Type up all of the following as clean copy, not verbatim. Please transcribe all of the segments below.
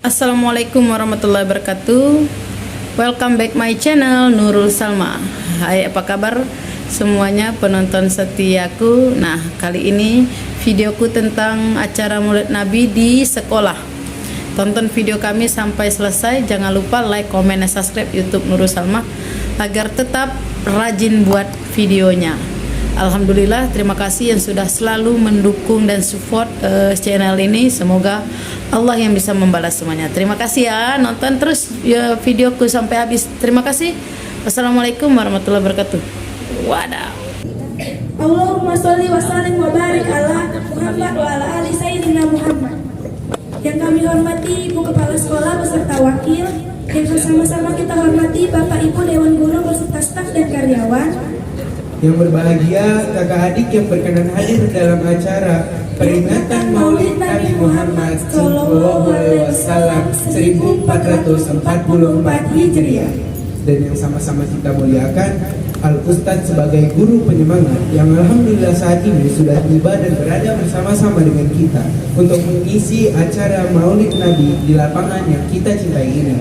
Assalamualaikum warahmatullahi wabarakatuh. Welcome back my channel Nurul Salma. Hai, apa kabar semuanya penonton setiaku. Nah, kali ini videoku tentang acara Maulid Nabi di sekolah. Tonton video kami sampai selesai. Jangan lupa like, comment, dan subscribe YouTube Nurul Salma agar tetap rajin buat videonya. Alhamdulillah, terima kasih yang sudah selalu mendukung dan support channel ini. Semoga Allah yang bisa membalas semuanya. Terima kasih ya, nonton terus ya videoku sampai habis. Terima kasih. Wassalamualaikum warahmatullahi wabarakatuh. Wadah. Allahumma sholli wa sallim wa barik ala Muhammad wa ala ali sayyidina Muhammad. Yang kami hormati Ibu Kepala Sekolah beserta wakil, yang bersama-sama kita hormati Bapak Ibu Dewan Guru beserta staf dan karyawan. Yang berbahagia kakak adik yang berkenan hadir dalam acara peringatan Maulid Nabi Muhammad Sallallahu Alaihi Wasallam 1444 Hijriah, dan yang sama-sama kita muliakan Al Ustadz sebagai guru penyemangat yang alhamdulillah saat ini sudah tiba dan berada bersama-sama dengan kita untuk mengisi acara Maulid Nabi di lapangan yang kita cintai ini.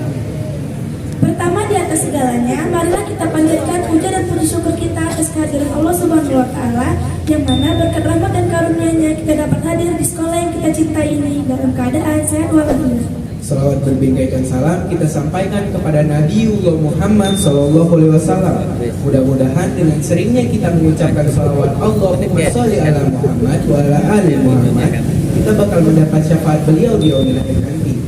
Pertama di atas segalanya, marilah kita panjatkan puja dan puji syukur kita atas kehadiran Allah Subhanahu wa Ta'ala, yang mana berkat rahmat dan karunia-Nya kita dapat hadir di sekolah yang kita cintai ini dalam keadaan sehat walafiat. Salawat berbingkaikan salam kita sampaikan kepada Nabiullah Muhammad Sallallahu Alaihi Wasallam. Mudah-mudahan dengan seringnya kita mengucapkan salawat Allahumma sholli ala Muhammad wa ala ali Muhammad, kita bakal mendapat syafaat beliau di yaumil akhir nanti.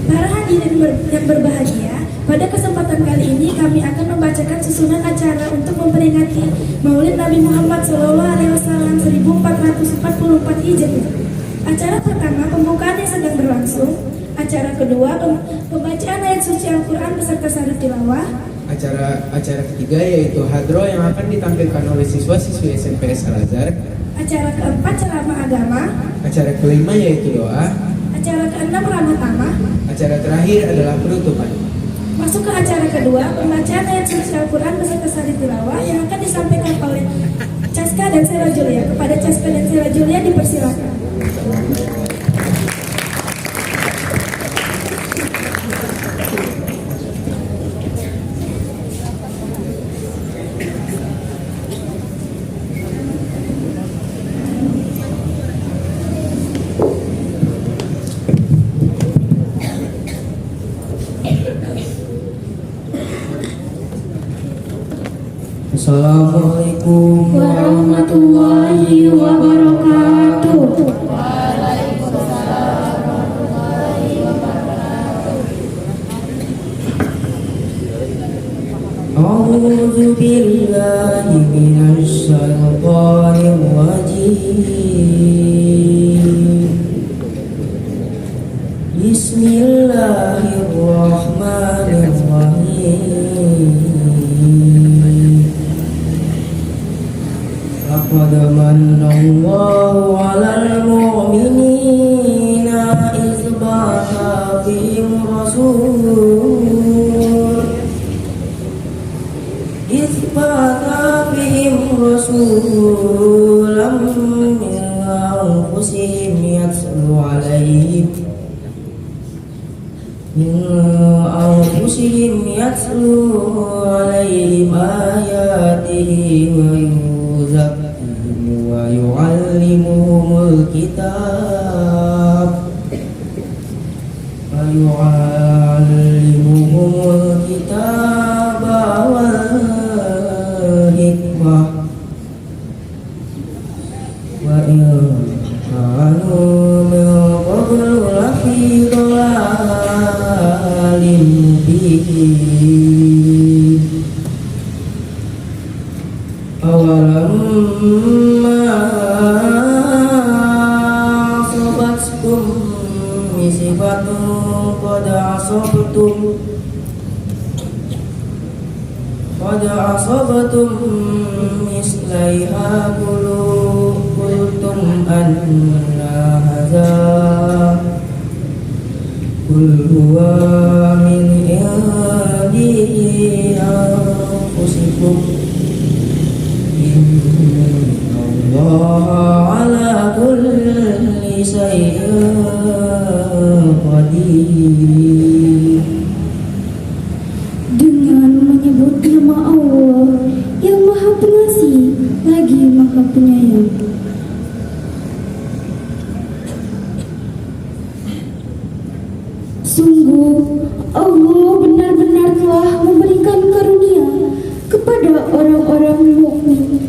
Para hadirin yang berbahagia, pada kesempatan kali ini kami akan membacakan susunan acara untuk memperingati Maulid Nabi Muhammad SAW 1444 Hijriah. Acara pertama pembukaan yang sedang berlangsung. Acara kedua pembacaan ayat suci Al-Quran beserta syarat tilawah. Acara ketiga yaitu hadroh yang akan ditampilkan oleh siswa-siswi SMPS Al-Azhar. Acara keempat ceramah agama. Acara kelima yaitu doa. Acara keenam ramah tamah. Acara terakhir adalah penutupan. Masuk ke acara kedua, pembacaan ayat suci Al-Quran beserta syarat tilawah yang akan disampaikan oleh Caska dan Sela Julia. Kepada Caska dan Sela Julia dipersilakan. Assalamualaikum warahmatullahi wabarakatuh. A'udzu billahi minasy syaithanir rajim. Bismillahirrahmanirrahim. Laqad manallahu 'alal mu'minina idz ba'atha fihim rasulan min anfusihim yatlu 'alaihim ayatihi wa yuzakkihim wa yu'allimuhumul kitab wal hikmah wa in kanu min qablu lafi dhalalin mubin. Awalamma asabatkum musibatun qad asabtum mislaiha qultum anna hadza qul huwa min indi anfusikum innallaha ala kulli shay'in qadir. Qadir. Dengan menyebut nama Allah yang Maha Pengasih lagi Maha Penyayang. Sungguh Allah benar-benar telah memberikan karunia kepada orang-orang mukmin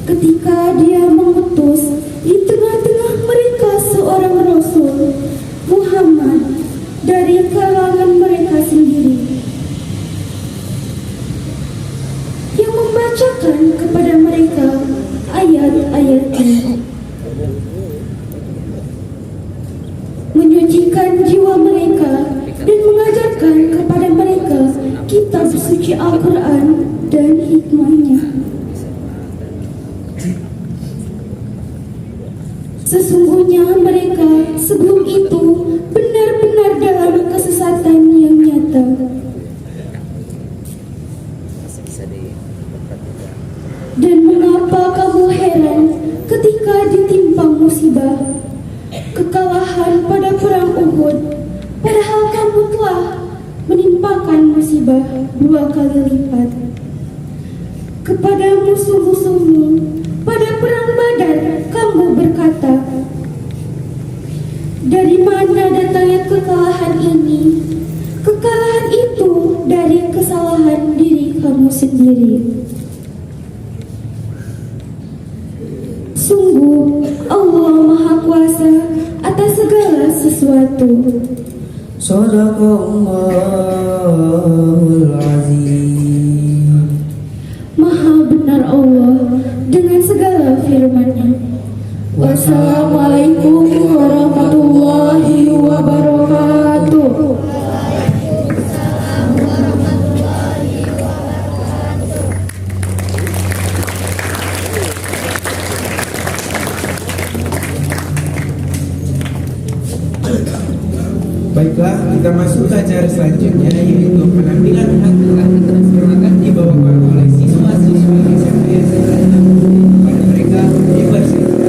ketika Dia mengutus di tengah-tengah mereka seorang Rasul Muhammad dari kalangan mereka sendiri yang membacakan kepada mereka ayat-ayatnya, menyucikan jiwa mereka dan mengajarkan kepada mereka kitab suci Al-Quran dan hikmahnya. Sesungguhnya mereka sebelum itu benar-benar dalam kesesatan yang nyata. Dan mengapa kamu heran ketika ditimpa musibah, kekalahan pada perang Uhud, padahal kamu telah menimpakan musibah 2 kali lipat kepada musuh-musuhmu pada perang Badar? Kamu berkata, dari mana datangnya kekalahan ini? Kekalahan itu dari kesalahan diri kamu sendiri. Sungguh Allah Maha Kuasa atas segala sesuatu. Shadaqallahul Azim. Maha benar Allah dengan segala firman-Nya. Wassalamualaikum warahmatullahi wabarakatuh. Baiklah, kita masuk ke acara selanjutnya, yaitu penampilan hak yang akan dibawakan oleh siswa-siswi SMP pada mereka dipersilakan.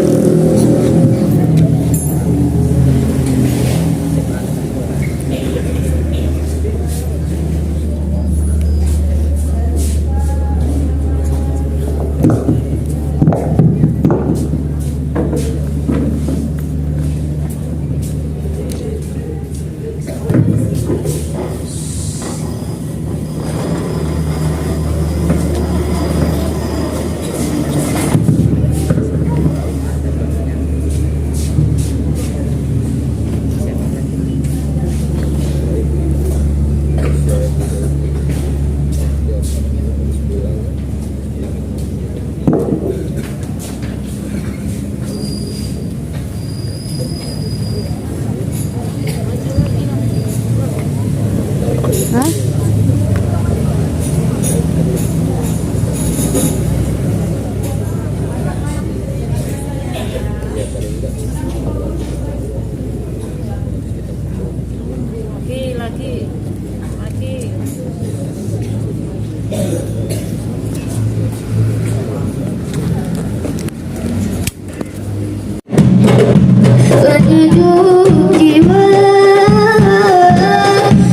Penyejuk jiwa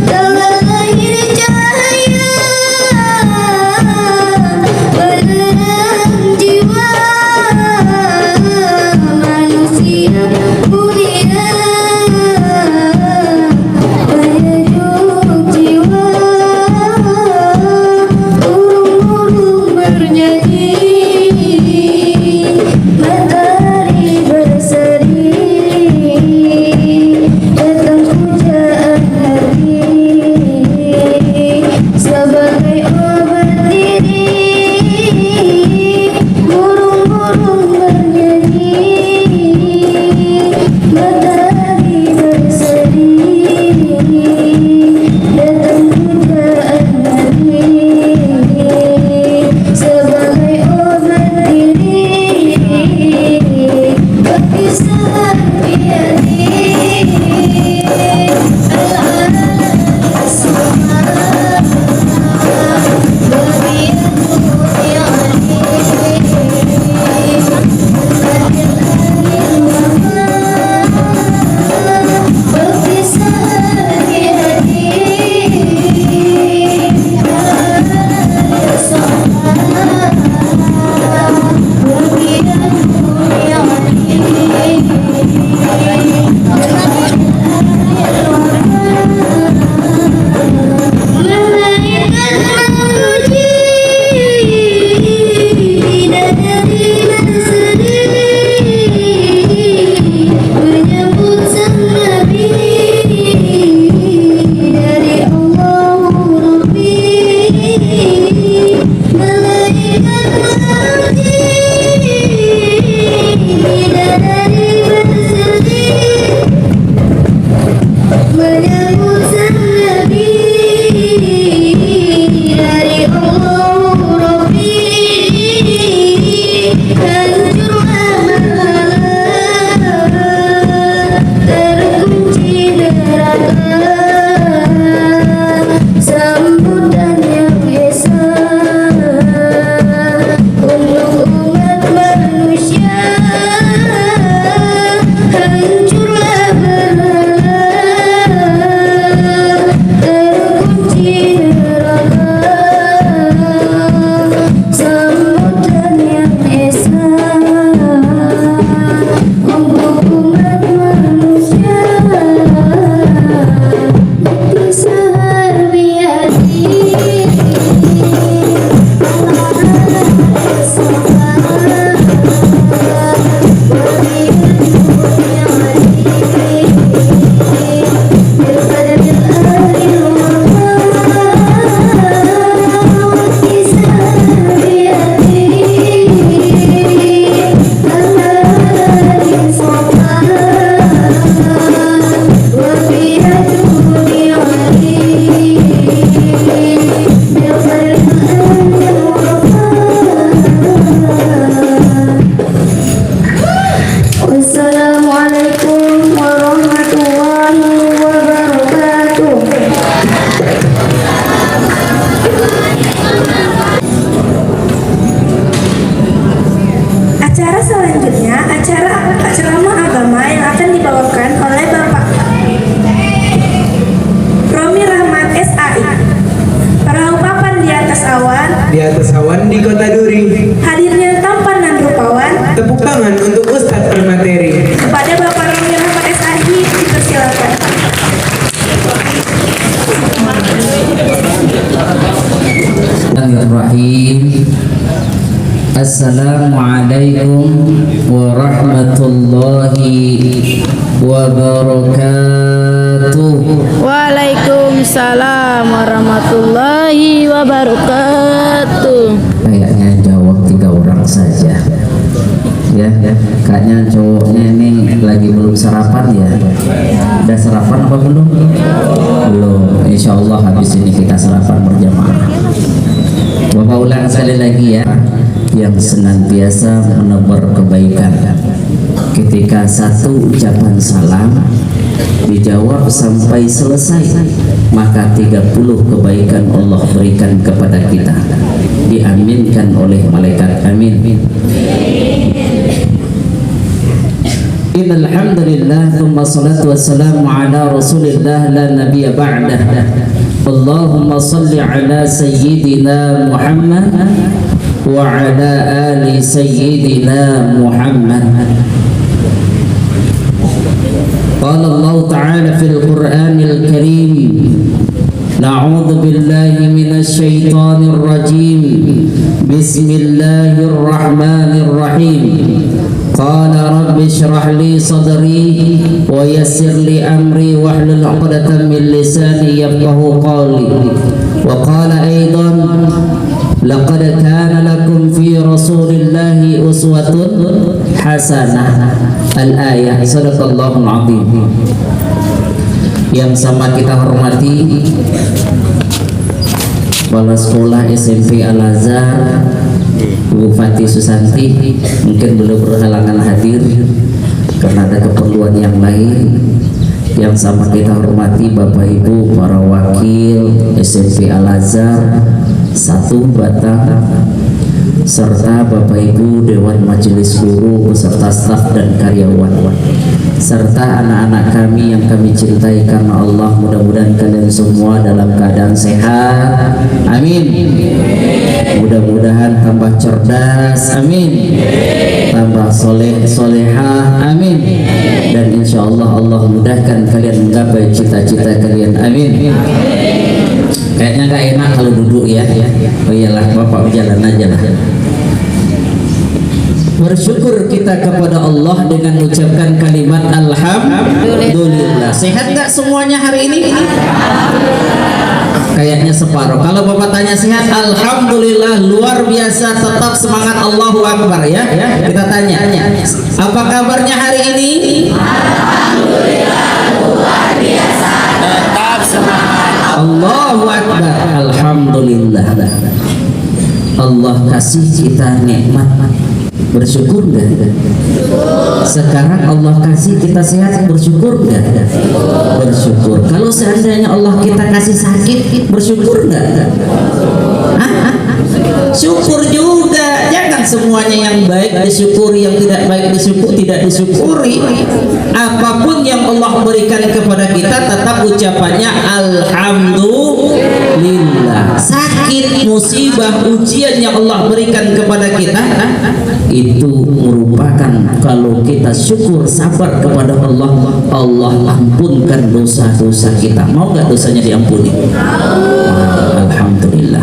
dalam lahir cahaya, penerang jiwa manusia mulia. Penyejuk jiwa burung-burung bernyanyi, matahari berseri. Datang pujaan hati sebagai obat diri, burung-burung bernyanyi, matahari berseri. Datang pujaan hati sebagai selanjutnya acara ceramah agama yang akan dibawakan oleh Bapak Romi Rahmat SAI. Perahu papan di atas awan, Di atas awan di kota Duri. hadirnya tampan dan rupawan. Tepuk tangan untuk Ustadz bermateri. Kepada Bapak Romi Rahmat SAI dipersilakan. Bismillahirrahmanirrahim. Assalamualaikum warahmatullahi wabarakatuh. Waalaikumsalam warahmatullahi wabarakatuh. Kayaknya jawab 3 orang saja. Ya, kayaknya cowoknya ini lagi belum sarapan ya. Udah sarapan apa belum? Belum. Insya Allah habis ini kita sarapan berjamaah. Bapak ulang sekali lagi ya, yang senantiasa menebar kebaikan. Ketika satu ucapan salam dijawab sampai selesai, maka 30 kebaikan Allah berikan kepada kita, diaminkan oleh malaikat. Amin. Alhamdulillah, thumma salatu wassalamu ala rasulillah la nabiyya ba'dah. Allahumma salli ala sayyidina Muhammad wa ala ali sayyidina Muhammad. Qala Allah ta'ala fil Qur'anil Karim, na'udzu billahi minasy syaithanir rajim. Bismillahirrahmanirrahim. Qala rabbi shrah li sadri wa yassir li amri wahlul 'uqdatam min lisani yafqahu qawli. Wa qala aidan laqad kana lakum fi rasulillahi uswatun hasanah. Al-ayah. Sadaqallahul azim. Yang sama kita hormati Kepala Sekolah SMP Al-Azhar Bu Fatih Susanti, mungkin belum berhalangan hadir karena ada keperluan yang lain. Yang sama kita hormati Bapak Ibu para wakil SMP Al-Azhar 1 Batang, serta Bapak Ibu Dewan Majelis Guru beserta staf dan karyawan, serta anak-anak kami yang kami cintai karena Allah. Mudah-mudahan kalian semua dalam keadaan sehat, amin. Mudah-mudahan tambah cerdas, amin. Tambah soleh solehah, amin. Dan insya Allah Allah mudahkan kalian menggapai cita-cita kalian, amin. Kayaknya gak enak kalau duduk ya. Oh iyalah, Bapak berjalan aja lah. Bersyukur kita kepada Allah dengan mengucapkan kalimat alhamdulillah. Sehat gak semuanya hari ini? Kayaknya separuh. Kalau Bapak tanya sehat, alhamdulillah, luar biasa, tetap semangat, Allahu Akbar ya. Kita tanya, apa kabarnya hari ini? Alhamdulillah, luar biasa, tetap semangat, Allahu Akbar. Alhamdulillah, Allah kasih kita nikmat, bersyukur nggak? Sekarang Allah kasih kita sehat, bersyukur nggak? Bersyukur. Kalau seandainya Allah kita kasih sakit, bersyukur nggak? Syukur juga. Jangan semuanya yang baik disyukuri, yang tidak baik tidak disyukuri. Apapun yang Allah berikan kepada kita, tetap ucapannya alhamdulillah. Sakit, musibah, ujian yang Allah berikan kepada kita, itu merupakan kalau kita syukur sabar kepada Allah, Allah ampunkan dosa-dosa kita. Mau gak dosanya diampuni? Alhamdulillah.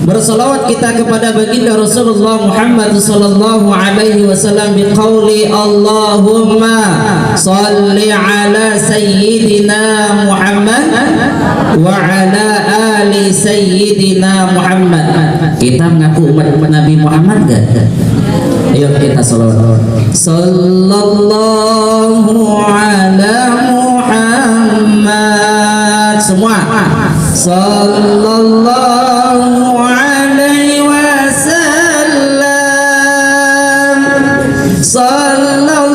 Bersalawat kita kepada baginda Rasulullah Muhammad sallallahu alaihi wasallam biqauli Allahumma salli ala sayyidina Muhammad wa ala ali sayyidina Muhammad. Kita mengaku umat Nabi Muhammad gak? Ayo kita salawat. Sallallahu ala Muhammad. Semua. Sallallahu alaihi wasallam. Sallallahu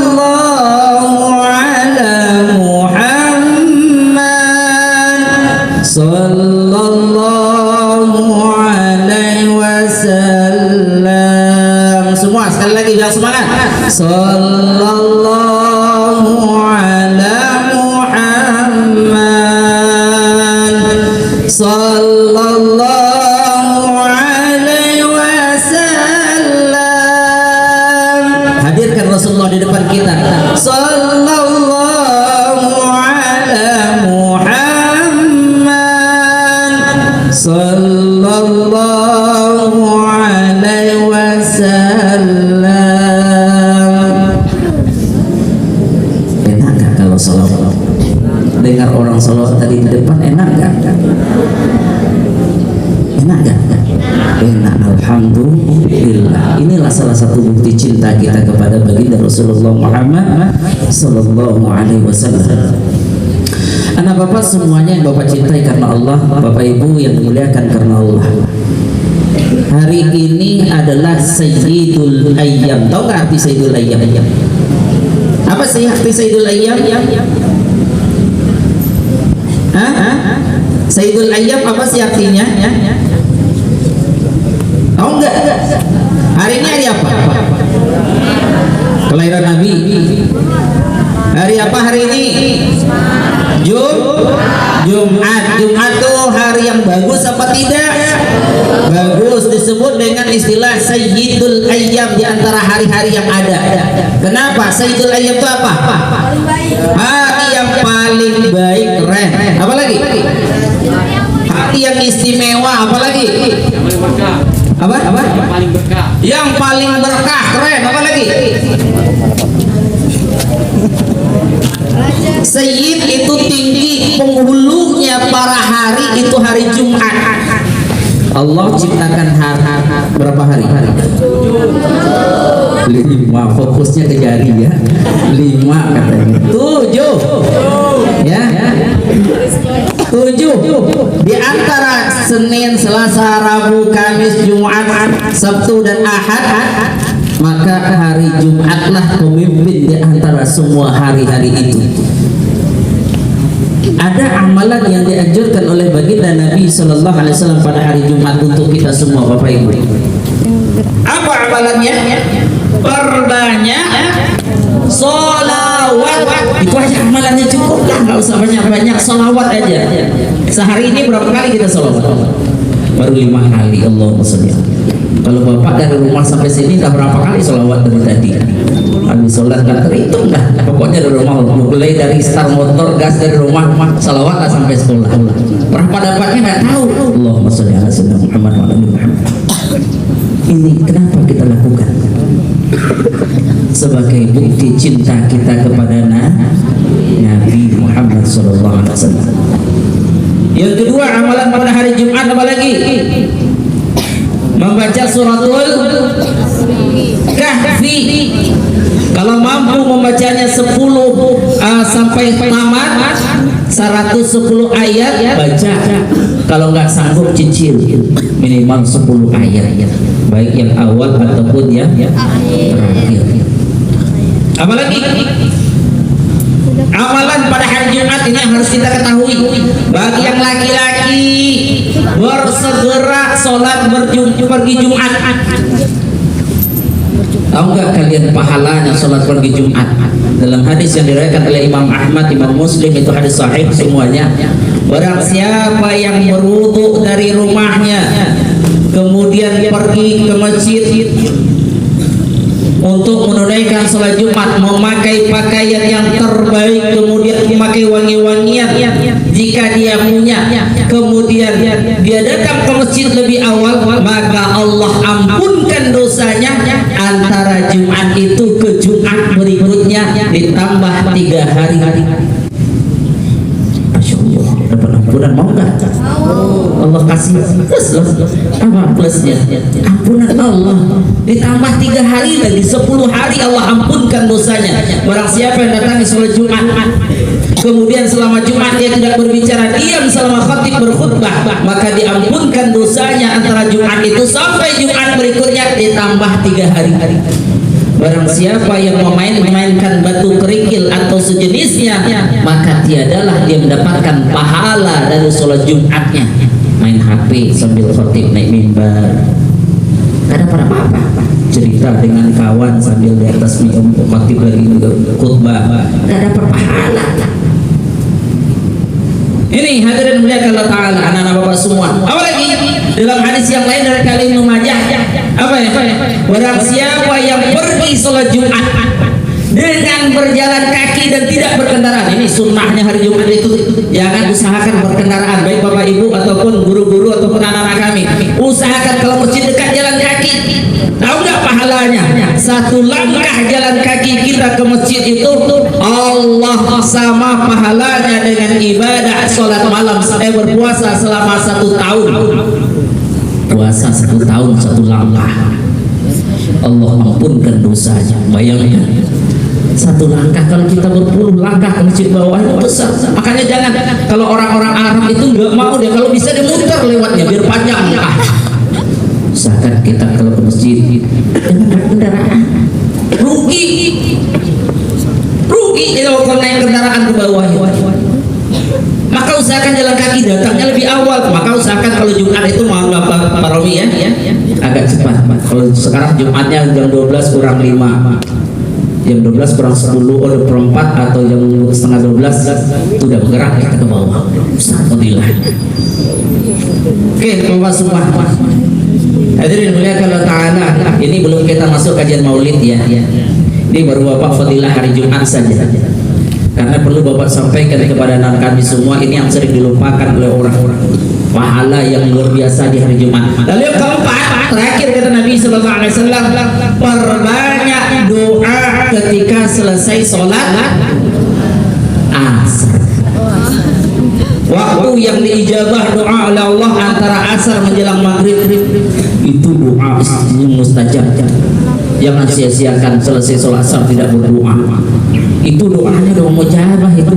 ala Muhammad. Sallallahu alaihi wasallam. semua sekali lagi biar semangat. Sallallahu ala Muhammad, sallallahu alaihi wasallam. Hadirkan Rasulullah di depan kita. Sallallahu ala Muhammad, sallallahu alaihi wasallam. Enak gak kalau salawat? Dengar orang salawat tadi di depan, enak gak? Enak gak? Enak, alhamdulillah. Inilah salah satu bukti cinta kita kepada baginda Rasulullah Muhammad sallallahu alaihi wasallam. Anak bapak semuanya yang bapak cintai karena Allah, bapak ibu yang dimuliakan karena Allah. Hari ini adalah Sayyidul Ayyam. Tahu nggak arti Sayyidul Ayyam? Apa sih arti Sayyidul Ayyam? Hah? Sayyidul Ayyam apa sih artinya? Tahu nggak? Hari ini hari apa? Kelahiran Nabi. Hari apa hari ini? Jumat. Jumat tuh hari yang bagus apa tidak? Bagus, disebut dengan istilah Sayyidul Ayyam di antara hari-hari yang ada. Kenapa? Sayyidul Ayyam itu apa? Hari yang paling baik, keren. Apa lagi? Hari yang istimewa, apa lagi? Apa? Yang paling berkah, keren. Apa lagi? Sayyid itu tinggi, penghulunya para hari itu hari Jumat. Allah ciptakan hari berapa hari? 5, fokusnya ke jari ya. 5 katanya. 7 ya. 7 di antara Senin, Selasa, Rabu, Kamis, Jumat, Sabtu dan Ahad, maka hari Jumatlah pemimpin di antara semua hari-hari itu. Ada amalan yang dianjurkan oleh baginda Nabi Sallallahu Alaihi Wasallam pada hari Jumat untuk kita semua, Bapak Ibu. Apa amalannya? Perbanyak sholawat. Itu aja amalannya, cukup lah, nggak usah banyak-banyak, sholawat aja. Sehari ini berapa kali kita sholawat? Baru 5 kali. Allahumma sholli. Kalau bapak dari rumah sampai sini dah berapa kali sholawat dari tadi? Habis sholat nggak terhitung dah. Pokoknya dari rumah, mulai dari start motor, gas dari rumah, sholawat lah sampai sekolah. Berapa dapatnya nggak tahu. Allahumma sholli ala sayyidina Muhammad wa ala ali Muhammad. Ini kenapa kita lakukan? Sebagai bukti cinta kita kepada Nabi Muhammad sallallahu alaihi wasallam. Yang kedua, amalan pada hari Jumat apa lagi? Membaca suratul Kahfi. Kalau mampu membacanya 10 sampai tamat 110 ayat baca. Kalau nggak sanggup cicil minimal 10 ayat, baik yang awal ataupun yang terakhir. Apalagi amalan pada hari Jumat ini harus kita ketahui. Bagi yang laki-laki bersegera sholat pergi Jumat. Tahu nggak kalian pahalanya sholat pergi Jumat? Dalam hadis yang diriwayatkan oleh Imam Ahmad, Imam Muslim, itu hadis sahih semuanya. Barang siapa yang berwudu dari rumahnya kemudian pergi ke masjid untuk menunaikan sholat Jumat, memakai pakaian yang terbaik, kemudian memakai wangi-wangian jika dia punya, kemudian dia datang ke masjid lebih awal, maka Allah ampunkan dosanya antara Jumat itu ke Jumat berikutnya ditambah 3 hari. Masya Allah, dapat ampunan, mau nggak? Allah kasih plus loh. Apa plusnya? Ampunan Allah ditambah 3 hari lagi, 10 hari Allah ampunkan dosanya. Barang siapa yang datang di sholat Jumat kemudian selama Jumat dia tidak berbicara, diam selama khatib berkhutbah, maka diampunkan dosanya antara Jumat itu sampai Jumat berikutnya ditambah 3 hari. Barang siapa yang memainkan batu kerikil atau sejenisnya, maka tiadalah dia mendapatkan pahala dari sholat Jumatnya. Main HP sambil khatib naik mimbar, gak dapat apa-apa. Cerita kita dengan kawan sambil di atas khotib lagi khutbah, nggak dapat pahala. Ini hadirin mulia Allah Ta'ala, anak-anak bapak semua. Apalagi dalam hadis yang lain dari kali Ibnu Majah, apa ya? Barang siapa yang pergi sholat Jumat dengan berjalan kaki dan tidak berkendaraan, ini sunnahnya hari Jumat itu, jangan usahakan berkendaraan, baik bapak ibu ataupun guru-guru ataupun anak-anak kami, usahakan kalau masjid dekat jalan kaki. Tahu nggak pahalanya? Satu langkah jalan kaki kita ke masjid itu Allah sama pahalanya dengan ibadah sholat malam berpuasa selama 1 tahun. Puasa 1 tahun 1 langkah, Allah ampunkan dosanya. Bayangkan 1 langkah, kalau kita berpuluh langkah ke masjid bawah itu besar. Makanya jangan, kalau orang-orang Arab itu nggak mau dia, kalau bisa dia muter lewatnya biar panjang. Usahakan kita kalau ke masjid dengan kendaraan, rugi kalau naik kendaraan ke bawah. Maka usahakan jalan kaki, datangnya lebih awal. Maka usahakan kalau Jumat itu mohon Bapak Pak Romi ya, agak cepat. Kalau sekarang Jumatnya jam 12 kurang 5, jam 12 kurang 10, udah perempat atau jam setengah 12 sudah bergerak kita ke bawah. Alhamdulillah. Oke, Bapak semua. Hadirin mulia Allah Ta'ala, ini belum kita masuk kajian maulid ya. Ini baru Bapak fadilah hari Jumat saja. Karena perlu Bapak sampaikan kepada anak kami semua, ini yang sering dilupakan oleh orang-orang. Pahala yang luar biasa di hari Jumat. Lalu yang keempat, terakhir kata Nabi Sallallahu Alaihi Wasallam, perbanyak doa ketika selesai sholat asar. Waktu yang diijabah doa oleh Allah antara asar menjelang maghrib, itu doa mustajab. Jangan sia-siakan selesai sholat asar tidak berdoa. Itu doanya doa mujabah itu.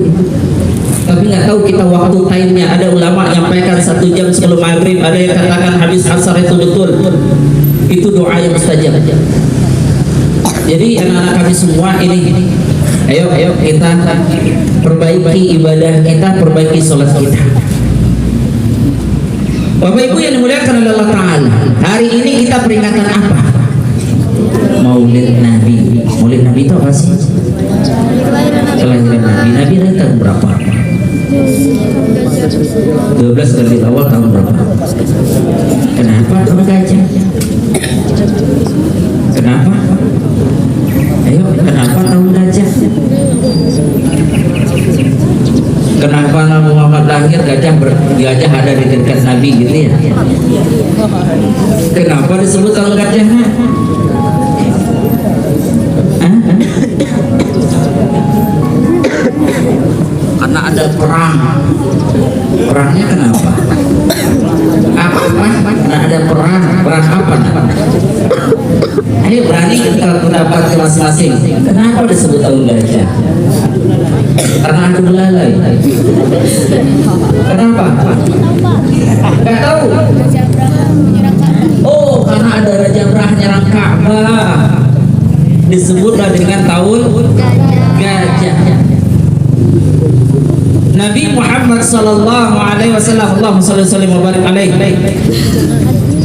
Tapi nggak tahu kita waktu time-nya. Ada ulama nyampaikan 1 jam sebelum maghrib, ada yang katakan habis asar itu betul. Itu doa yang mustajab. Jadi anak-anak kami semua ini, ayo kita perbaiki ibadah kita, perbaiki sholat kita. Bapak Ibu yang dimuliakan oleh Allah Ta'ala, hari ini kita peringatan apa? Maulid Nabi. Maulid Nabi itu apa sih? Kelahiran Nabi. Nabi lahir tahun berapa? 12 dari awal tahun berapa? Kenapa tahun gajah? Kenapa? Ayo, kenapa tahun gajah? Kenapa Nabi Muhammad lahir gajah ada di dekat Nabi gitu ya? Kenapa disebut tahun gajah? Karena ada perang. Perangnya kenapa? Apa? Karena ada perang. Perang apa? Ayo berani kita pendapat masing-masing. Kenapa disebut tahun gajah? Karena ada belalai. Kenapa? Gak tahu. Oh, karena ada Raja Brah nyerang Ka'bah. Disebutlah dengan tahun gajah. Nabi Muhammad sallallahu alaihi wasallam, Allahumma shalli wa barik alaihi,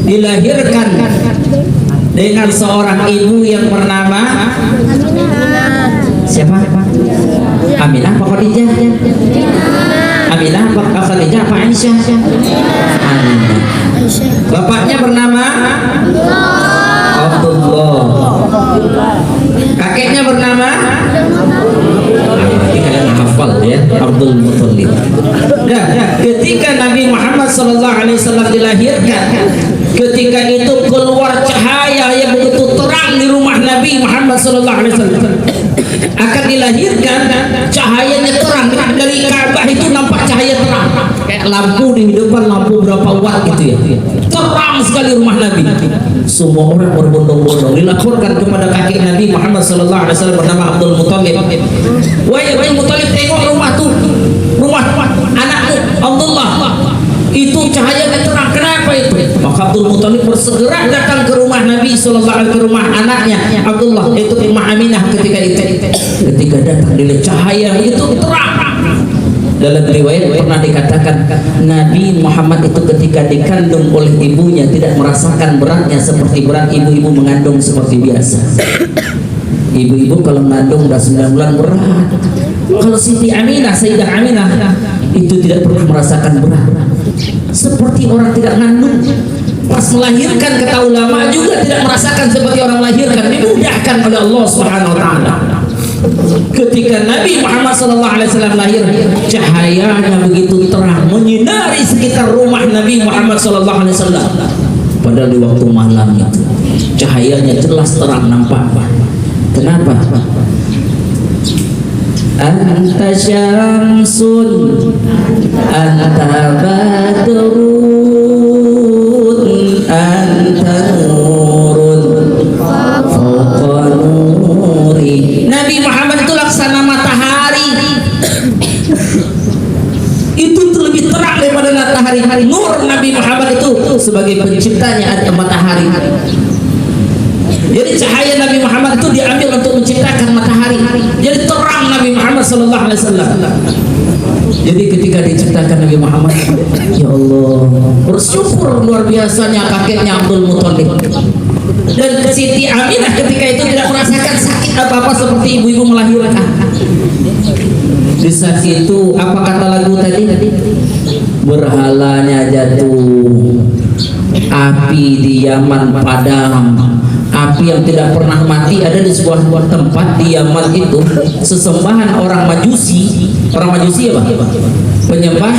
dilahirkan dengan seorang ibu yang bernama siapa? Aminah apa Khadijah? Aminah apa Khadijah apa Aisyah? Aminah. Bapaknya bernama Abdullah. Kakeknya bernama kalian hafal ya, Abdul Muthalib. Nah, ketika Nabi Muhammad SAW dilahirkan, ketika itu keluar cahaya yang begitu terang di rumah Nabi Muhammad SAW. Akan dilahirkan, cahayanya terang dari Ka'bah itu nampak cahaya terang, kayak lampu di depan, lampu berapa watt gitu ya, terang sekali rumah Nabi. Semua orang berbondong-bondong dilaporkan kepada kakek Nabi Muhammad SAW bernama Abdul Muthalib. Wahai Abdul Muthalib, tengok rumah tuh, rumah anakmu Abdullah, itu cahayanya terang. Kenapa itu? Maka Abdul Muthalib bersegera datang ke rumah Nabi SAW, ke rumah anaknya Abdullah, itu Ummah Aminah. Ketika datang dilihat cahaya itu terang, Dalam riwayat pernah dikatakan Nabi Muhammad itu ketika dikandung oleh ibunya tidak merasakan beratnya seperti berat ibu-ibu mengandung seperti biasa. Ibu-ibu kalau mengandung udah 9 bulan berat. Kalau Siti Aminah, Sayyidah Aminah itu tidak pernah merasakan berat. Seperti orang tidak mengandung. Pas melahirkan kata ulama juga tidak merasakan seperti orang melahirkan. Dimudahkan oleh Allah Subhanahu wa taala. Ketika Nabi Muhammad SAW lahir, cahayanya begitu terang menyinari sekitar rumah Nabi Muhammad SAW. Padahal di waktu malam itu cahayanya jelas terang nampak. Kenapa? Anta syamsun anta badrun anta nurun fawqa nuri. Nabi Muhammad itu laksana matahari. Itu lebih terang daripada matahari. Nur Nabi Muhammad itu sebagai penciptanya ada matahari. Jadi cahaya Nabi Muhammad itu diambil untuk menciptakan matahari. Jadi terang Nabi Muhammad SAW. Jadi ketika diciptakan Nabi Muhammad, ya Allah, bersyukur luar biasanya kakeknya Abdul Muthalib. Dan Siti Aminah ketika itu tidak merasakan sakit apa-apa seperti ibu-ibu melahirkan. Di saat itu apa kata lagu tadi? Berhalanya jatuh, api di Yaman padam. Api yang tidak pernah mati ada di sebuah tempat di Yaman itu, sesembahan orang Majusi. Orang Majusi apa? Penyembah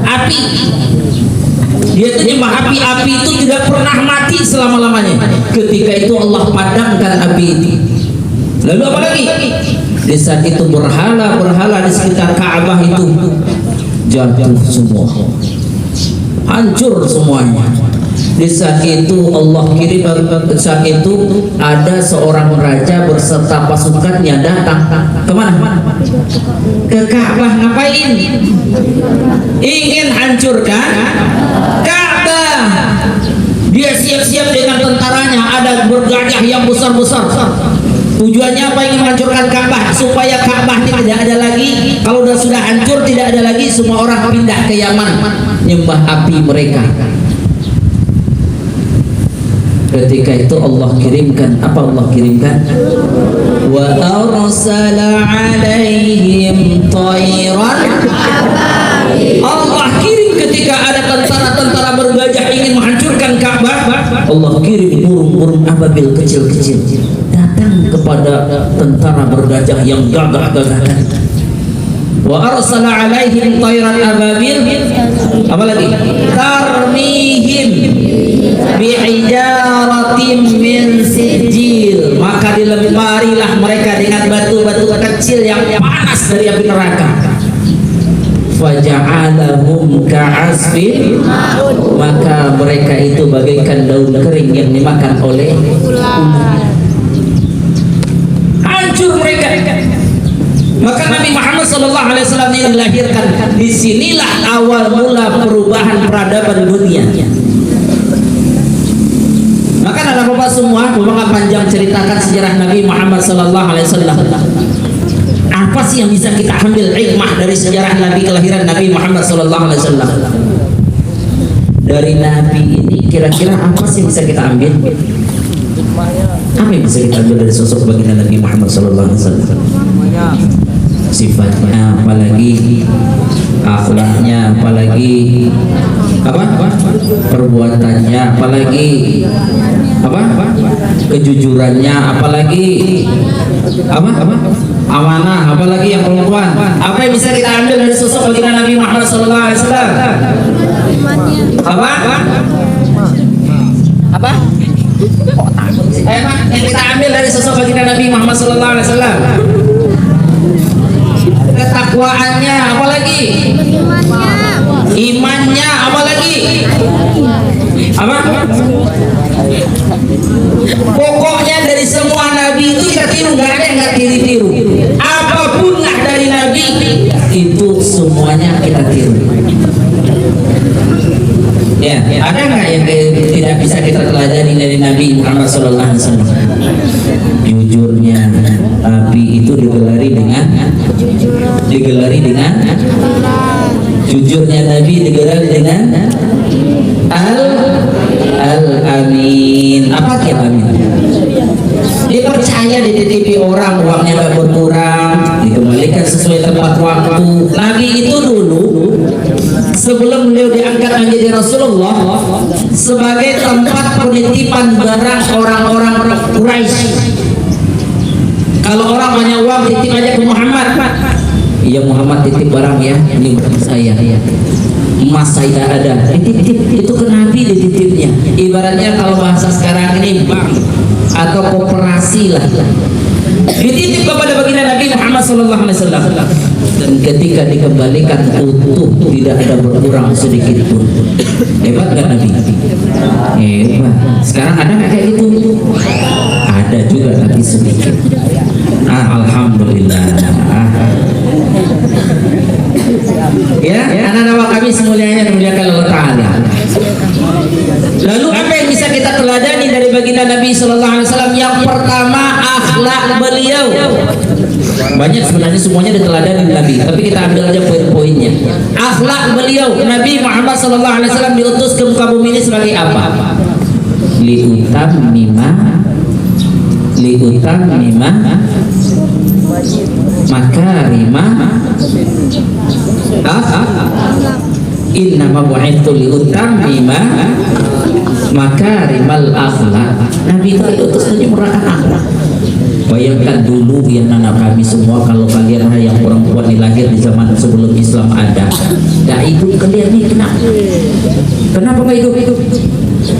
api. Dia itu nyembah api. Api itu tidak pernah mati selama-lamanya. Ketika itu Allah padamkan api itu. Lalu apa lagi? Di saat itu berhala di sekitar Ka'bah itu jatuh semua, hancur semuanya. Di saat itu Allah kirim, saat itu ada seorang raja berserta pasukannya datang kemana? Ke Ka'bah. Ngapain? Ingin hancurkan Ka'bah. Dia siap-siap dengan tentaranya, ada bergajah yang besar-besar. Tujuannya apa? Ingin menghancurkan Ka'bah supaya Ka'bah tidak ada lagi. Kalau sudah hancur tidak ada lagi, semua orang pindah ke Yaman nyembah api mereka. Ketika itu Allah kirimkan apa? Allah kirimkan wa arsala alaihim tayran. Allah kirim ketika ada tentara-tentara bergajah ingin menghancurkan Ka'bah, Allah kirim burung-burung ababil kecil-kecil datang kepada tentara bergajah yang gagah-gagah. Wa arsala alaihim tayran ababil, apalagi tarmihim bihijaratin min sijil, maka dilemparilah mereka dengan batu-batu kecil yang panas dari api neraka. Faja'alahum ka'asfin, maka mereka itu bagaikan daun kering yang dimakan oleh ular. Hancur mereka. Maka Nabi Muhammad SAW yang dilahirkan, disinilah awal mula perubahan peradaban dunia. Maka ada bapak semua, bapak panjang ceritakan sejarah Nabi Muhammad SAW. Apa sih yang bisa kita ambil hikmah dari sejarah Nabi, kelahiran Nabi Muhammad SAW? Dari Nabi ini kira-kira apa sih yang bisa kita ambil? Apa yang bisa kita ambil dari sosok baginda Nabi Muhammad SAW? Sifatnya, apalagi akhlaknya, apalagi apa? Perbuatannya, apalagi apa? Kejujurannya, apalagi apa? Amanah, apalagi yang perempuan. Apa yang bisa kita ambil dari sosok baginda Nabi Muhammad SAW? Apa? Apa? Yang kita ambil dari sosok baginda Nabi Muhammad SAW? Ketakwaannya, apalagi imannya, apalagi apa? Pokoknya dari semua nabi itu kita tiru, nggak ada yang nggak tiru. Apapun lah dari nabi itu semuanya kita tiru. Ya, ada nggak yang tidak bisa kita teladani dari Nabi Muhammad SAW? Jujurnya, Nabi itu digelari dengan digelari dengan jujurnya Nabi digelari dengan Al-Amin. Apa kia Amin? Dipercaya dititipi orang, uangnya gak berkurang, dikembalikan sesuai tepat waktu. Nabi itu dulu sebelum beliau diangkat menjadi Rasulullah sebagai tempat penitipan barang orang-orang Quraisy. Kalau orang banyak uang titip aja ke Muhammad. Iya Muhammad titip barang ya, ini buat saya. Emas saya ada, dititip itu ke Nabi dititipnya. Ibaratnya kalau bahasa sekarang ini bank atau koperasi lah. Dititip kepada baginda Nabi Muhammad SAW. Dan ketika dikembalikan utuh, tidak ada berkurang sedikit pun. Hebat kan Nabi? Hebat. Sekarang ada nggak kayak gitu? Ada juga tapi sedikit. Alhamdulillah. Ya, anak-anak kami semuanya dimuliakan Allah Ta'ala. Lalu apa yang bisa kita teladani dari baginda Nabi Sallallahu Alaihi Wasallam? Yang pertama, akhlak beliau. Banyak sebenarnya semuanya diteladani Nabi, tapi kita ambil aja poin-poinnya. Akhlak beliau, Nabi Muhammad Sallallahu Alaihi Wasallam diutus ke muka bumi ini sebagai apa? Liutammima makarimah innama bu'ithu liutammima makarimal akhlak. Nabi itu diutus untuk menyempurnakan akhlak. Bayangkan dulu ya anak kami semua, kalau kalian yang perempuan dilahir di zaman sebelum Islam ada, itu kalian nih kenapa nggak hidup?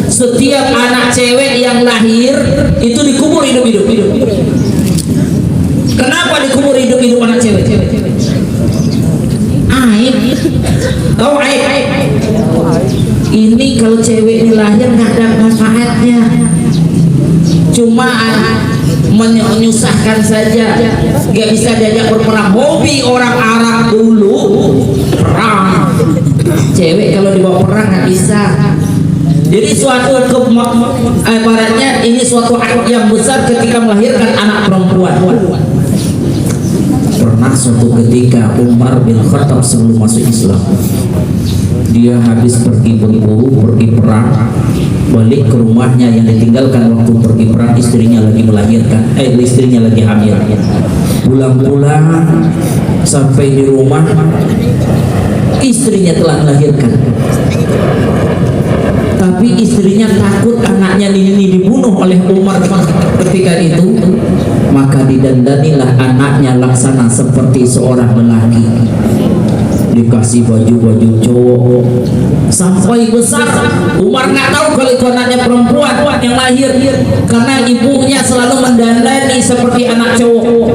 Setiap anak cewek yang lahir itu dikubur hidup-hidup. Kenapa dikubur hidup-hidup anak cewek? Aib. Tahu aib? Ini kalau cewek ini lahir nggak ada manfaatnya, cuma menyusahkan saja, nggak bisa diajak berperang. Hobi orang Arab dulu perang, cewek kalau dibawa perang nggak bisa. Jadi suatu ibaratnya ini suatu aib yang besar ketika melahirkan anak perempuan. Pernah suatu ketika Umar bin Khattab sebelum masuk Islam, dia habis pergi berburu, pergi perang, balik ke rumahnya yang ditinggalkan waktu pergi perang, istrinya lagi melahirkan, istrinya lagi hamil. Pulang-pulang sampai di rumah, istrinya telah melahirkan. Tapi istrinya takut anaknya ini dibunuh oleh Umar ketika itu, maka didandanilah anaknya laksana seperti seorang lelaki, dikasih baju-baju cowok sampai besar. Umar nggak tahu kalau itu anaknya perempuan yang lahir, karena ibunya selalu mendandani seperti anak cowok.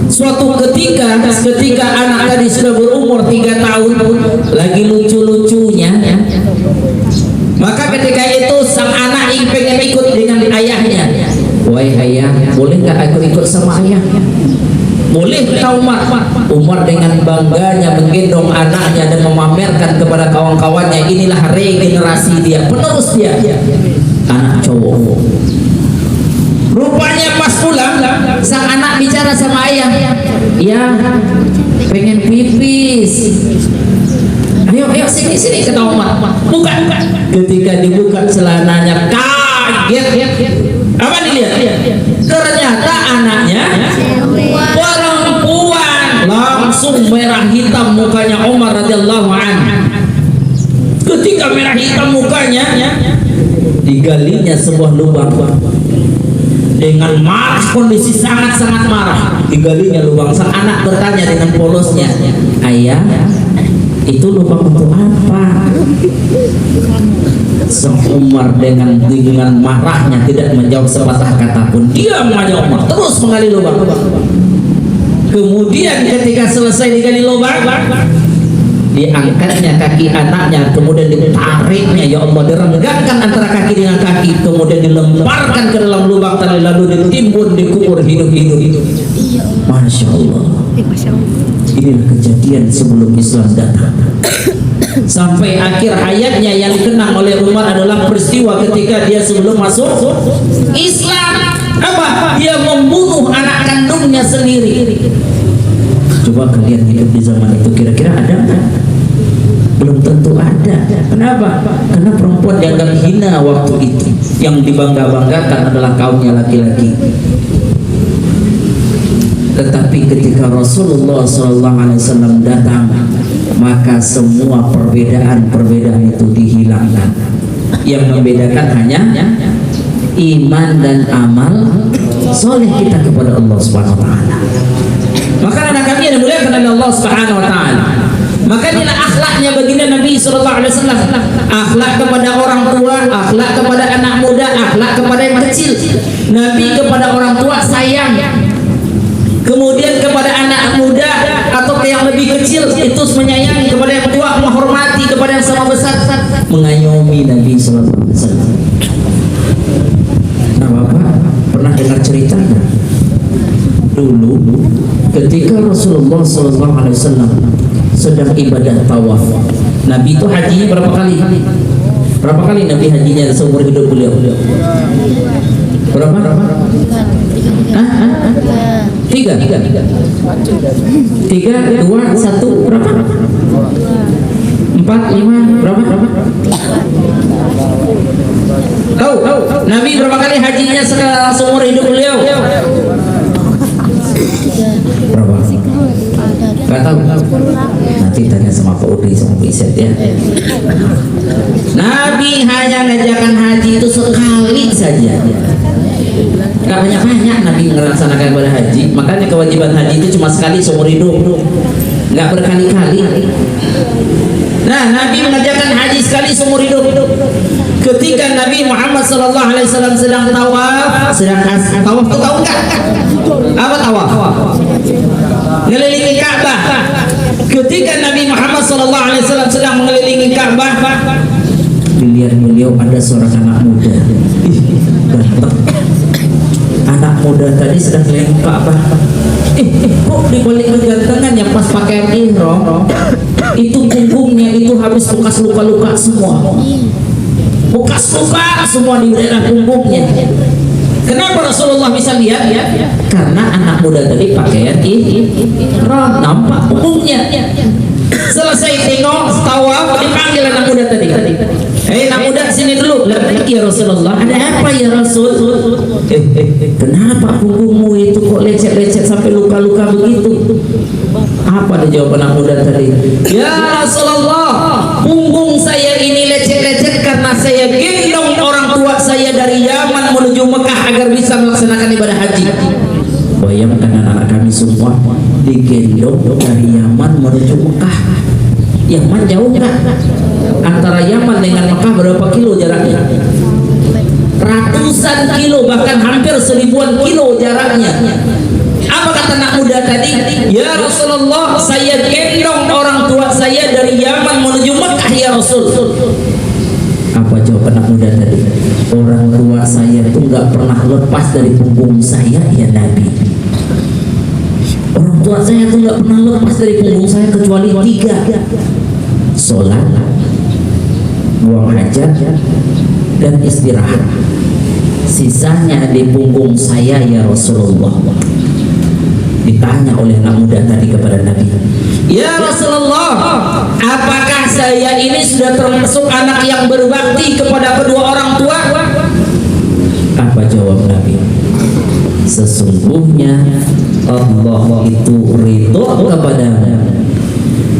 Suatu ketika anak tadi sudah berumur 3 tahun, lagi lucu-lucunya, maka ketika itu sang anak pengen ikut dengan ayahnya. Wahai ayah, boleh nggak aku ikut sama ayahnya? Boleh, kata Umar. Umar dengan bangganya menggendong anaknya dan memamerkan kepada kawan-kawannya, inilah regenerasi dia, penerus dia, anak cowok. Rupanya pas pulang, sang anak bicara sama ayah, ya pengen pipis. Ayo sini kata Umar. Buka. Ketika dibuka celananya, kaget. Apa dilihat? Ternyata anaknya perempuan. Langsung merah hitam mukanya Umar radhiyallahu anhu. Ketika merah hitam mukanya, digalinya sebuah lubang. Dengan marah, kondisi sangat-sangat marah, digalinya lubang. Sang anak bertanya dengan polosnya, ayah, itu lubang untuk apa? Sang Umar dengan marahnya tidak menjawab sepatah kata pun. Diam aja Umar, terus menggali lubang. Kemudian ketika selesai digali lubang, diangkatnya kaki anaknya, kemudian ditariknya, ya Allah, direnggangkan antara kaki dengan kaki, kemudian dilemparkan ke dalam lubang tadi, lalu ditimbun, dikubur hidup-hidup. Masya Allah. Inilah kejadian sebelum Islam datang. Sampai akhir hayatnya yang dikenang oleh Umar adalah peristiwa ketika dia sebelum masuk Islam. Apa? Dia membunuh anak kandungnya sendiri. Coba kalian hidup di zaman itu, kira-kira ada nggak? Belum tentu ada. Kenapa? Karena perempuan dianggap hina waktu itu. Yang dibangga-banggakan adalah kaumnya laki-laki. Tetapi ketika Rasulullah SAW datang, maka semua perbedaan-perbedaan itu dihilangkan. Yang membedakan hanya iman dan amal soleh kita kepada Allah Subhanahu Wa Taala. Maka anak kami yang dimuliakan oleh Allah Subhanahu Wa Taala, maka inilah akhlaknya baginda Nabi Sallallahu Alaihi Wasallam. Akhlak kepada orang tua, akhlak kepada anak muda, akhlak kepada yang kecil. Nabi kepada orang tua sayang, kemudian kepada anak muda atau ke yang lebih kecil itu menyayangi, kepada yang tua menghormati, kepada yang sama besar mengayomi Nabi Sallallahu Alaihi Wasallam. Nah, Bapak pernah dengar ceritanya? Dulu ketika Rasulullah SAW sedang ibadah tawaf, Nabi itu hajinya berapa kali? Berapa kali Nabi hajinya seumur hidup beliau? Berapa? Tiga, 2, 1, berapa? 4, 5, berapa? Tahu? Nabi berapa kali hajinya seumur hidup beliau? Berapa? Gak tahu. Nanti tanya sama Pak Udi sama Pak Iset ya. Nabi hanya ngajakan haji itu sekali saja. Gak banyak-banyak Nabi melaksanakan ibadah haji. Makanya kewajiban haji itu cuma sekali seumur hidup, gak berkali-kali. Nah, Nabi mengajarkan haji sekali seumur hidup. Ketika Nabi Muhammad SAW sedang tawaf, tawaf itu tahu nggak? Apa tawaf? Ngelilingi Ka'bah. Ketika Nabi Muhammad SAW sedang mengelilingi Ka'bah, dilihat beliau ada seorang anak muda. Ganteng. Anak muda tadi sedang keliling Ka'bah. Kok di balik kegantengan yang pas pakaian ihram itu punggungnya itu habis bekas luka-luka semua. Bekas luka semua di daerah punggungnya. Kenapa Rasulullah bisa lihat? Karena anak muda tadi pakaian ihram, nampak punggungnya. Selesai tengok tawaf, dipanggil anak muda tadi. Hei anak muda, sini dulu. Ya Rasulullah, ada apa ya Rasul? Kenapa punggungmu itu kok lecet-lecet sampai luka-luka begitu? Apa dijawab anak muda tadi? Ya Rasulullah, punggung saya ini lecet-lecet karena saya gendong orang tua saya dari Yaman menuju Mekah agar bisa melaksanakan ibadah haji. Bayangkan anak-anak kami semua digendong dari Yaman menuju Mekah. Yaman jauh nggak? Antara Yaman dengan Mekah berapa kilo jaraknya? Ratusan kilo, bahkan hampir 1000-an kilo jaraknya. Apa kata anak muda tadi? Ya Rasulullah, saya gendong orang tua saya dari Yaman menuju Mekah ya Rasul. Apa jawab anak muda tadi? Orang tua saya itu nggak pernah lepas dari punggung saya ya Nabi. Orang tua saya itu nggak pernah lepas dari punggung saya kecuali 3: sholat, buang hajat, dan istirahat. Sisanya di punggung saya ya Rasulullah. Ditanya oleh anak muda tadi kepada Nabi, ya Rasulullah, apakah saya ini sudah termasuk anak yang berbakti kepada kedua orang tua? Apa jawab Nabi? Sesungguhnya Allah itu ridho kepadamu.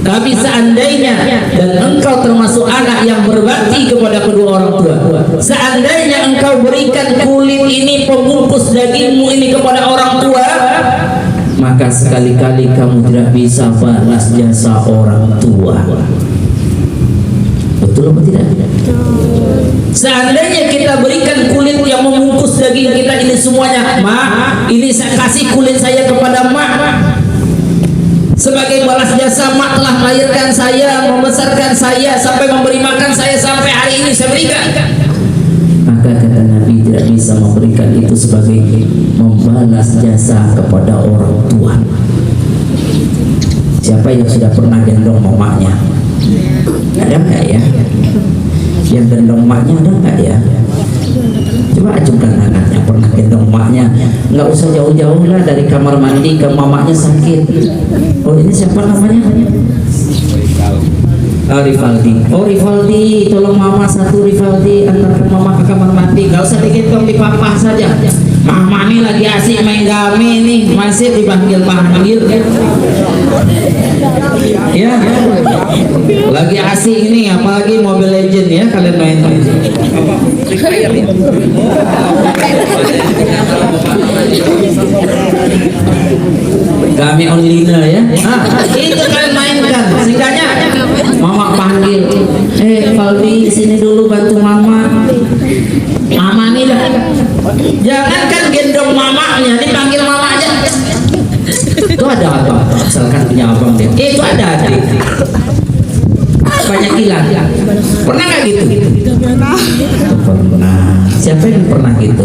Tapi seandainya dan engkau termasuk anak yang berbakti kepada kedua orang tua, seandainya engkau berikan kulit ini, pembungkus dagingmu ini kepada orang tua, maka sekali-kali kamu tidak bisa balas jasa orang tua. Betul apa tidak? Seandainya kita berikan kulit yang membungkus daging kita ini semuanya, ma, ini saya kasih kulit saya kepada ma sebagai balas jasa mak telah melahirkan saya, membesarkan saya, sampai memberi makan saya sampai hari ini saya berikan. Maka kata Nabi tidak bisa memberikan itu sebagai membalas jasa kepada orang tua. Siapa yang sudah pernah gendong mamanya? Ada nggak ya? Yang gendong maknya ada nggak ya? Coba acungkan tangan yang pernah gendong mak. mamanya. Nggak usah jauh-jauh lah dari kamar mandi ke mamanya sakit. Oh ini siapa namanya? Rivaldi. Oh Rivaldi, tolong mama satu Rivaldi antarkan mama ke kamar mandi. Nggak usah digendong, dipapah saja. Mama nih lagi asik main game nih, masih dipanggil ya, lagi asik ini, apalagi Mobile Legend ya kalian main. Game online ya. Itu kalian mainkan. Singkatnya mama panggil, Valdi sini dulu bantu mama. Mama nih lah. Jangan kan gendong mamanya, dipanggil mama aja. Itu ada apa? Misalkan punya abang dia. Itu ada adik. Banyak hilang. Pernah nggak gitu? Pernah. Siapa yang pernah gitu?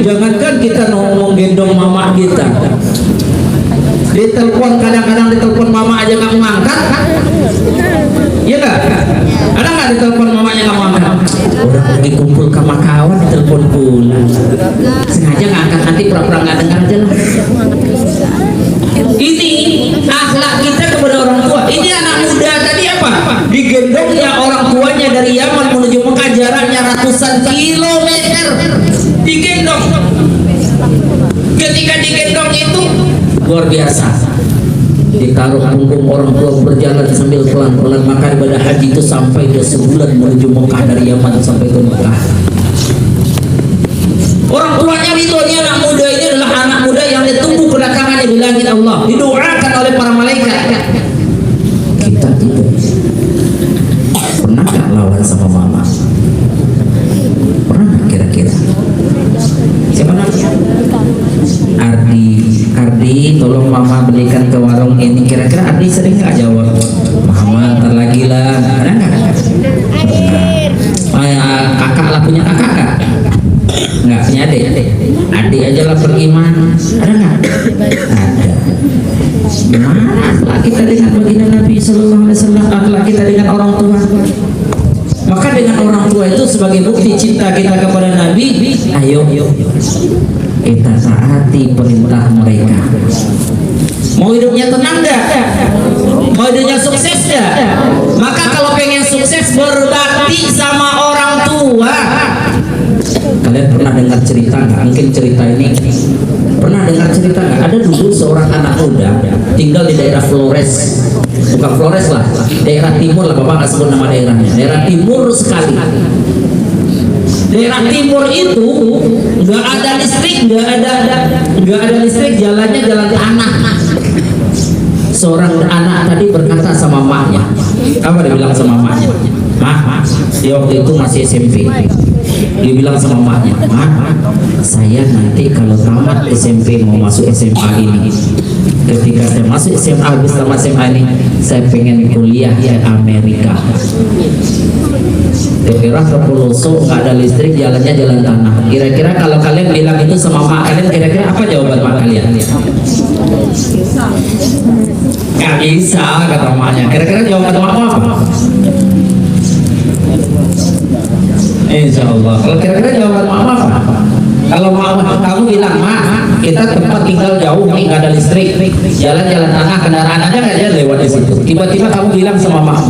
Jangankan kita ngomong gendong mama kita. Ditelepon, kadang-kadang ditelepon mama aja nggak mau angkat. Iya nggak? Ada nggak ditelepon mamanya nggak mau angkat? Udah pergi kumpul sama kawan, ditelepon pulang. Sengaja nggak angkat, nanti pura-pura nggak dengar aja lah. Ini akhlak kita kepada orang tua. Ini anak muda tadi apa? Digendongnya orang tuanya dari Yaman menuju Mekah, jaraknya ratusan kilometer. Digendong. Ketika digendong itu luar biasa. Ditaruh punggung orang tua berjalan sambil pelan-pelan, maka ibadah haji itu sampai 2 sebulan menuju Mekah dari Yaman sampai ke Mekah. Orang tuanya itu, ini anak muda ini adalah anak muda yang ditumbuh belakangannya di langit Allah, didoakan oleh para malaikat. Kita tidak pernah gak lawan sama mama? Pernah gak kira-kira? Siapa namanya? Ardi, tolong mama belikan ke warung ini. Kira-kira Ardi sering nggak jawab? Mama ntar lagi lah. Ada nggak? Kakak lah, punya kakak nggak? Nggak punya adik. Adik aja lah beriman. Ada nggak? Ada. Gimana akhlak kita dengan baginda Nabi Sallallahu Alaihi Wasallam? Akhlak kita dengan orang tua. Maka dengan orang tua itu sebagai bukti cinta kita kepada Nabi. Ayo kita taati perintah mereka. Mau hidupnya tenang dah? Mau hidupnya sukses dah? Maka kalau pengen sukses, berbakti sama orang tua. Kalian pernah dengar cerita nggak? Mungkin cerita ini pernah dengar cerita nggak? Ada dulu seorang anak muda tinggal di daerah Flores, bukan Flores lah, daerah timur lah, bapak nggak sebut nama daerahnya. Daerah timur sekali. Daerah timur itu nggak ada listrik, nggak ada listrik, jalannya jalan tanah. Seorang anak tadi berkata sama maknya, apa dia bilang sama maknya? Mak, dia waktu itu masih SMP. Dia bilang sama maknya, Mak, saya nanti kalau tamat SMP mau masuk SMA ini. Ketika saya masuk SMA, habis tamat SMA ini, saya pengen kuliah di Amerika. Kira-kira ke pelosok nggak ada listrik, jalannya jalan tanah. Kira-kira kalau kalian bilang itu sama mak kalian, kira-kira apa jawaban mak kalian? Nggak bisa kata maknya. Kira-kira jawaban mak apa? Insya Allah. Kalau kira-kira jawaban mak apa? Kalau kamu bilang, mak, kita tempat tinggal jauh nih, nggak ada listrik, jalan-jalan tanah, kendaraan aja nggak ada lewat di situ. Tiba-tiba kamu bilang sama mak,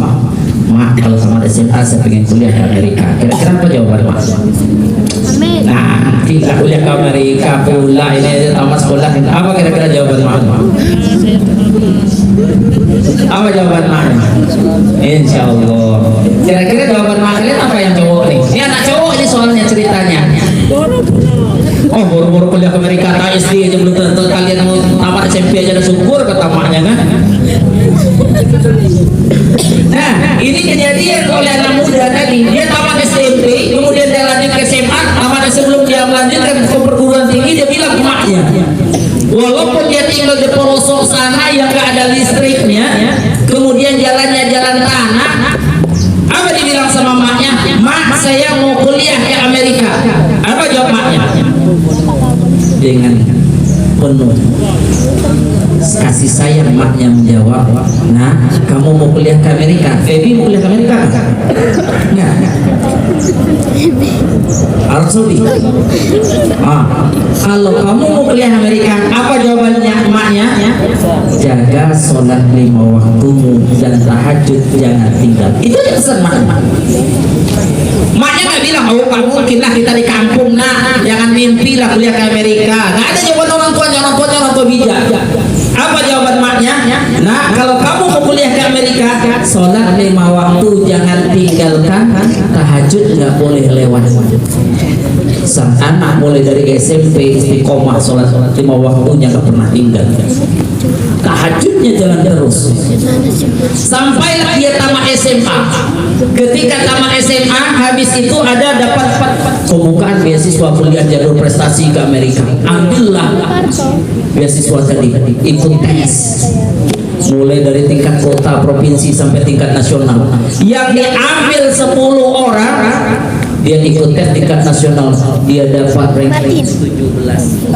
mak, kalau sama SMA saya pengen kuliah di Amerika. Kira-kira apa jawaban mak? Nah, kita kuliah ke Amerika pula, ini aja tamat sekolah. Apa kira-kira jawaban mak? Apa jawaban mak? Insya Allah. Kira-kira jawaban mak kalian apa yang cowok nih? Ini anak cowok ini soalnya ceritanya. Oh, boro-boro kuliah ke Amerika, SD aja belum tentu kalian mau tamat SMP aja udah syukur kata maknya kan? Nah, ini kejadian oleh anak muda tadi. Dia tamat SMP, kemudian dia lanjut ke SMA. Tamat sebelum dia melanjutkan ke perguruan tinggi, dia bilang ke maknya, walaupun dia tinggal di pelosok sana yang gak ada listriknya, kemudian jalannya jalan tanah, apa dia bilang sama maknya? Mak, saya mau kuliah ke Amerika. Apa jawab maknya? Dengan penuh kasih sayang maknya menjawab, nah kamu mau kuliah ke Amerika? Feby mau kuliah ke Amerika? Enggak. Arab Saudi. Kalau kamu mau kuliah Amerika, apa jawabannya maknya? Jaga sholat 5 waktumu dan tahajud jangan tinggal. Itu yang pesan maknya. Maknya nggak bilang, oh Pak mungkin lah kita di kampung, nah jangan mimpi lah kuliah ke Amerika. Nggak ada jawaban orang tua bijak. Apa jawaban maknya? Nah kalau kamu mau kuliah ke Amerika, sholat 5 waktu jangan tinggalkan, tahajud nggak boleh lewat. Sang anak mulai dari SMP istiqomah sholat 5 waktunya nggak pernah tinggal. Tahajudnya jalan terus sampailah dia tamat SMA. Ketika tamat SMA, habis itu ada dapat pembukaan beasiswa kuliah jalur prestasi ke Amerika. Ambillah beasiswa tadi, ikut tes mulai dari tingkat kota, provinsi sampai tingkat nasional. Yang diambil 10 orang, dia ikut tes tingkat nasional, dia dapat ranking 17.